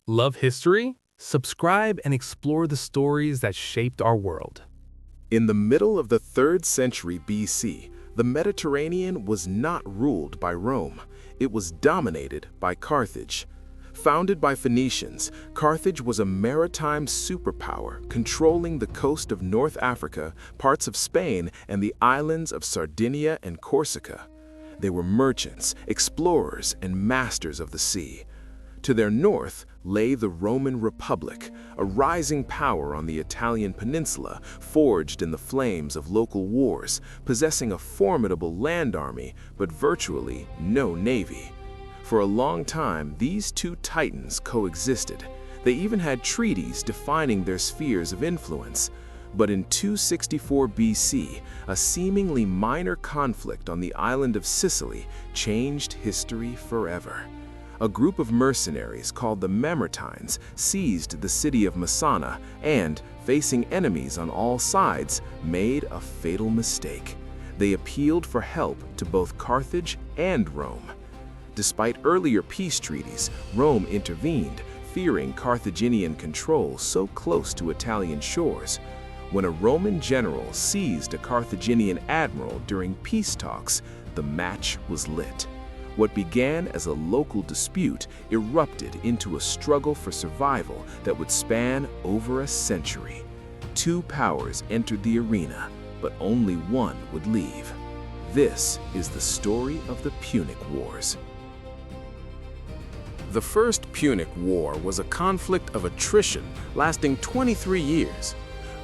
Love history? Subscribe and explore the stories that shaped our world. In the middle of the 3rd century BC, the Mediterranean was not ruled by Rome. It was dominated by Carthage. Founded by Phoenicians, Carthage was a maritime superpower controlling the coast of North Africa, parts of Spain, and the islands of Sardinia and Corsica. They were merchants, explorers, and masters of the sea. To their north lay the Roman Republic, a rising power on the Italian peninsula, forged in the flames of local wars, possessing a formidable land army, but virtually no navy. For a long time, these two titans coexisted. They even had treaties defining their spheres of influence. But in 264 BC, a seemingly minor conflict on the island of Sicily changed history forever. A group of mercenaries called the Mamertines seized the city of Messana and, facing enemies on all sides, made a fatal mistake. They appealed for help to both Carthage and Rome. Despite earlier peace treaties, Rome intervened, fearing Carthaginian control so close to Italian shores. When a Roman general seized a Carthaginian admiral during peace talks, the match was lit. What began as a local dispute erupted into a struggle for survival that would span over a century. Two powers entered the arena, but only one would leave. This is the story of the Punic Wars. The First Punic War was a conflict of attrition lasting 23 years.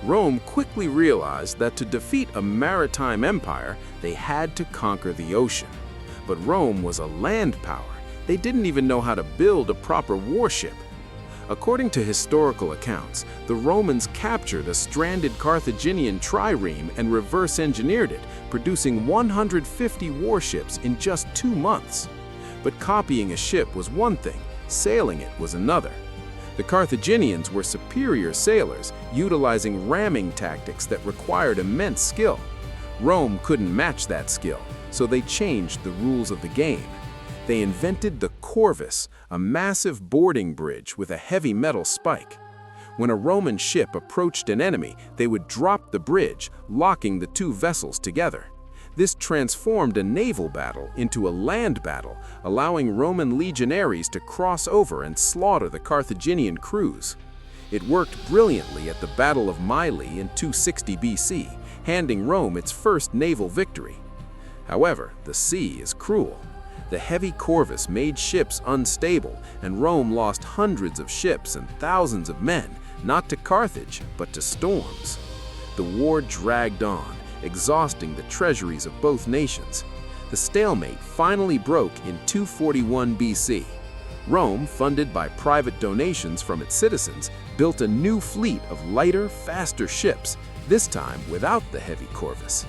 Rome quickly realized that to defeat a maritime empire, they had to conquer the ocean. But Rome was a land power. They didn't even know how to build a proper warship. According to historical accounts, the Romans captured a stranded Carthaginian trireme and reverse-engineered it, producing 150 warships in just 2 months. But copying a ship was one thing, sailing it was another. The Carthaginians were superior sailors, utilizing ramming tactics that required immense skill. Rome couldn't match that skill, so they changed the rules of the game. They invented the corvus, a massive boarding bridge with a heavy metal spike. When a Roman ship approached an enemy, they would drop the bridge, locking the two vessels together. This transformed a naval battle into a land battle, allowing Roman legionaries to cross over and slaughter the Carthaginian crews. It worked brilliantly at the Battle of Mylae in 260 BC, handing Rome its first naval victory. However, the sea is cruel. The heavy corvus made ships unstable, and Rome lost hundreds of ships and thousands of men, not to Carthage, but to storms. The war dragged on, exhausting the treasuries of both nations. The stalemate finally broke in 241 BC. Rome, funded by private donations from its citizens, built a new fleet of lighter, faster ships, this time without the heavy corvus.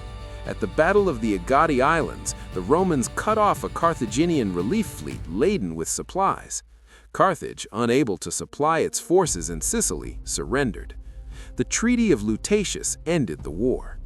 At the Battle of the Agadi Islands, the Romans cut off a Carthaginian relief fleet laden with supplies. Carthage, unable to supply its forces in Sicily, surrendered. The Treaty of Lutatius ended the war.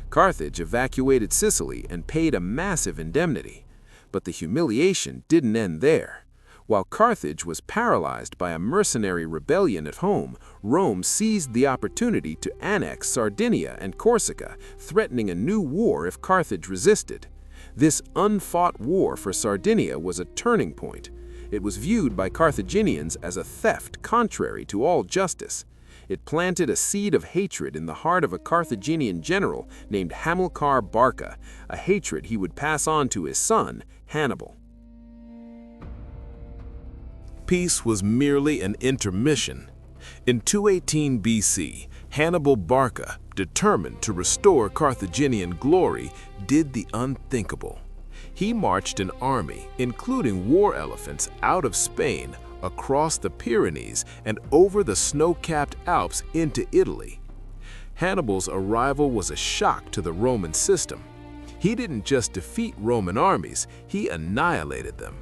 Carthage evacuated Sicily and paid a massive indemnity. But the humiliation didn't end there. While Carthage was paralyzed by a mercenary rebellion at home, Rome seized the opportunity to annex Sardinia and Corsica, threatening a new war if Carthage resisted. This unfought war for Sardinia was a turning point. It was viewed by Carthaginians as a theft contrary to all justice. It planted a seed of hatred in the heart of a Carthaginian general named Hamilcar Barca, a hatred he would pass on to his son, Hannibal. Peace was merely an intermission. In 218 BC, Hannibal Barca, determined to restore Carthaginian glory, did the unthinkable. He marched an army, including war elephants, out of Spain, across the Pyrenees, and over the snow-capped Alps into Italy. Hannibal's arrival was a shock to the Roman system. He didn't just defeat Roman armies, he annihilated them.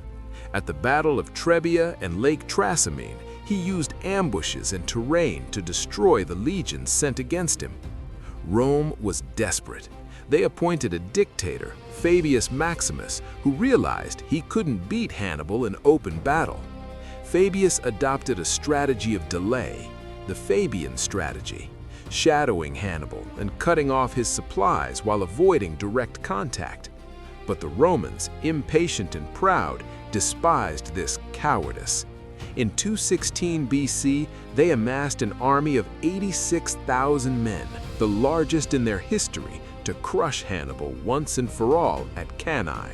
At the Battle of Trebia and Lake Trasimene, he used ambushes and terrain to destroy the legions sent against him. Rome was desperate. They appointed a dictator, Fabius Maximus, who realized he couldn't beat Hannibal in open battle. Fabius adopted a strategy of delay, the Fabian strategy, shadowing Hannibal and cutting off his supplies while avoiding direct contact. But the Romans, impatient and proud, despised this cowardice. In 216 BC, they amassed an army of 86,000 men, the largest in their history, to crush Hannibal once and for all at Cannae.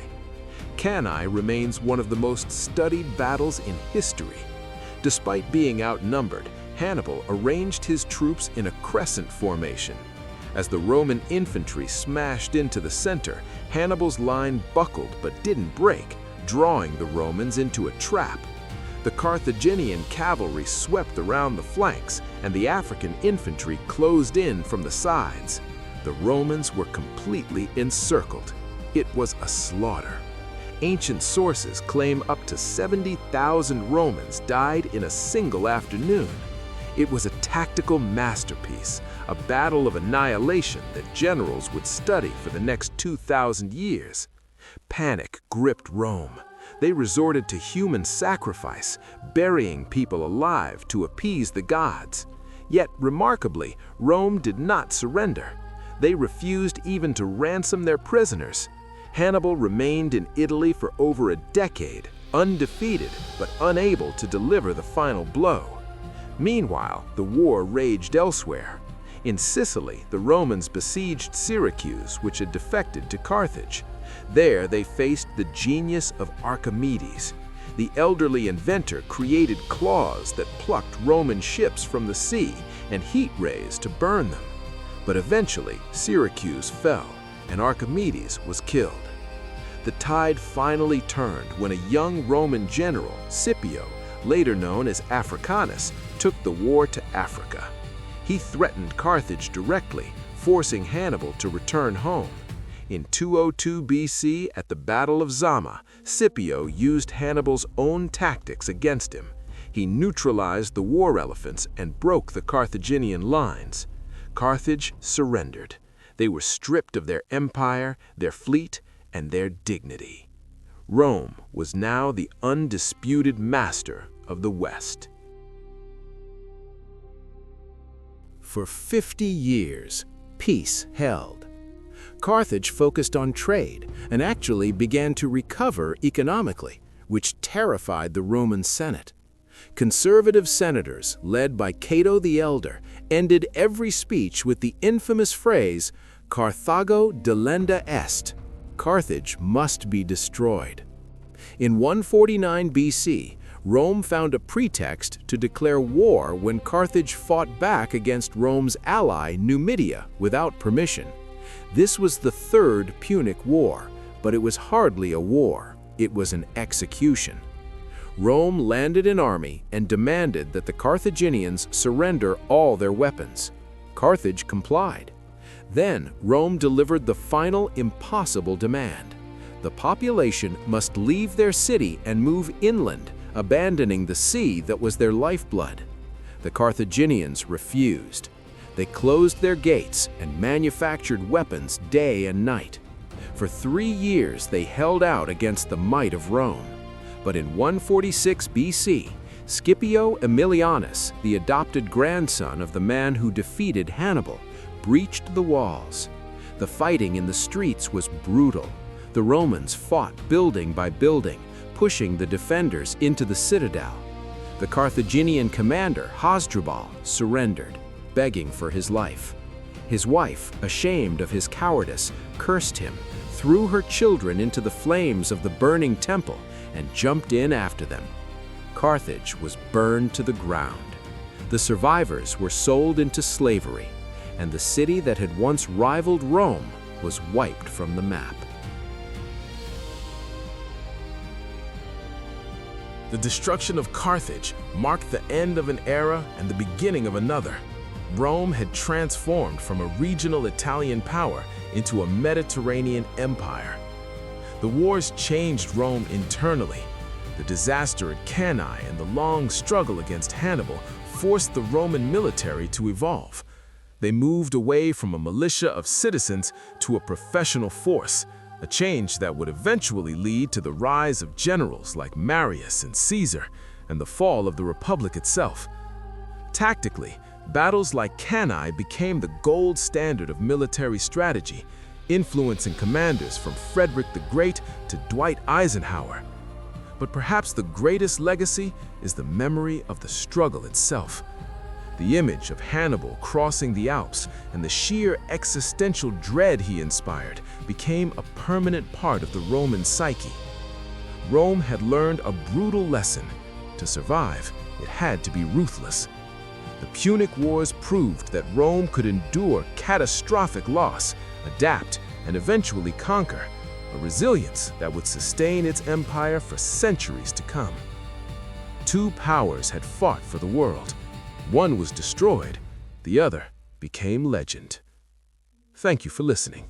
Cannae remains one of the most studied battles in history. Despite being outnumbered, Hannibal arranged his troops in a crescent formation. As the Roman infantry smashed into the center, Hannibal's line buckled but didn't break, drawing the Romans into a trap. The Carthaginian cavalry swept around the flanks, and the African infantry closed in from the sides. The Romans were completely encircled. It was a slaughter. Ancient sources claim up to 70,000 Romans died in a single afternoon. It was a tactical masterpiece, a battle of annihilation that generals would study for the next 2,000 years. Panic gripped Rome. They resorted to human sacrifice, burying people alive to appease the gods. Yet, remarkably, Rome did not surrender. They refused even to ransom their prisoners. Hannibal remained in Italy for over a decade, undefeated but unable to deliver the final blow. Meanwhile, the war raged elsewhere. In Sicily, the Romans besieged Syracuse, which had defected to Carthage. There, they faced the genius of Archimedes. The elderly inventor created claws that plucked Roman ships from the sea and heat rays to burn them. But eventually, Syracuse fell, and Archimedes was killed. The tide finally turned when a young Roman general, Scipio, later known as Africanus, took the war to Africa. He threatened Carthage directly, forcing Hannibal to return home. In 202 BC, at the Battle of Zama, Scipio used Hannibal's own tactics against him. He neutralized the war elephants and broke the Carthaginian lines. Carthage surrendered. They were stripped of their empire, their fleet, and their dignity. Rome was now the undisputed master of the West. For 50 years, peace held. Carthage focused on trade and actually began to recover economically, which terrified the Roman Senate. Conservative senators, led by Cato the Elder, ended every speech with the infamous phrase, "Carthago delenda est," Carthage must be destroyed. In 149 BC, Rome found a pretext to declare war when Carthage fought back against Rome's ally Numidia without permission. This was the Third Punic War, but it was hardly a war, it was an execution. Rome landed an army and demanded that the Carthaginians surrender all their weapons. Carthage complied. Then Rome delivered the final impossible demand. The population must leave their city and move inland, abandoning the sea that was their lifeblood. The Carthaginians refused. They closed their gates and manufactured weapons day and night. For 3 years they held out against the might of Rome. But in 146 BC, Scipio Aemilianus, the adopted grandson of the man who defeated Hannibal, breached the walls. The fighting in the streets was brutal. The Romans fought building by building, pushing the defenders into the citadel. The Carthaginian commander, Hasdrubal, surrendered, begging for his life. His wife, ashamed of his cowardice, cursed him, threw her children into the flames of the burning temple, and jumped in after them. Carthage was burned to the ground. The survivors were sold into slavery, and the city that had once rivaled Rome was wiped from the map. The destruction of Carthage marked the end of an era and the beginning of another. Rome had transformed from a regional Italian power into a Mediterranean empire. The wars changed Rome internally. The disaster at Cannae and the long struggle against Hannibal forced the Roman military to evolve. They moved away from a militia of citizens to a professional force, a change that would eventually lead to the rise of generals like Marius and Caesar, and the fall of the Republic itself. Tactically, battles like Cannae became the gold standard of military strategy, influencing commanders from Frederick the Great to Dwight Eisenhower. But perhaps the greatest legacy is the memory of the struggle itself. The image of Hannibal crossing the Alps and the sheer existential dread he inspired became a permanent part of the Roman psyche. Rome had learned a brutal lesson. To survive, it had to be ruthless. The Punic Wars proved that Rome could endure catastrophic loss, adapt, and eventually conquer, a resilience that would sustain its empire for centuries to come. Two powers had fought for the world. One was destroyed, the other became legend. Thank you for listening.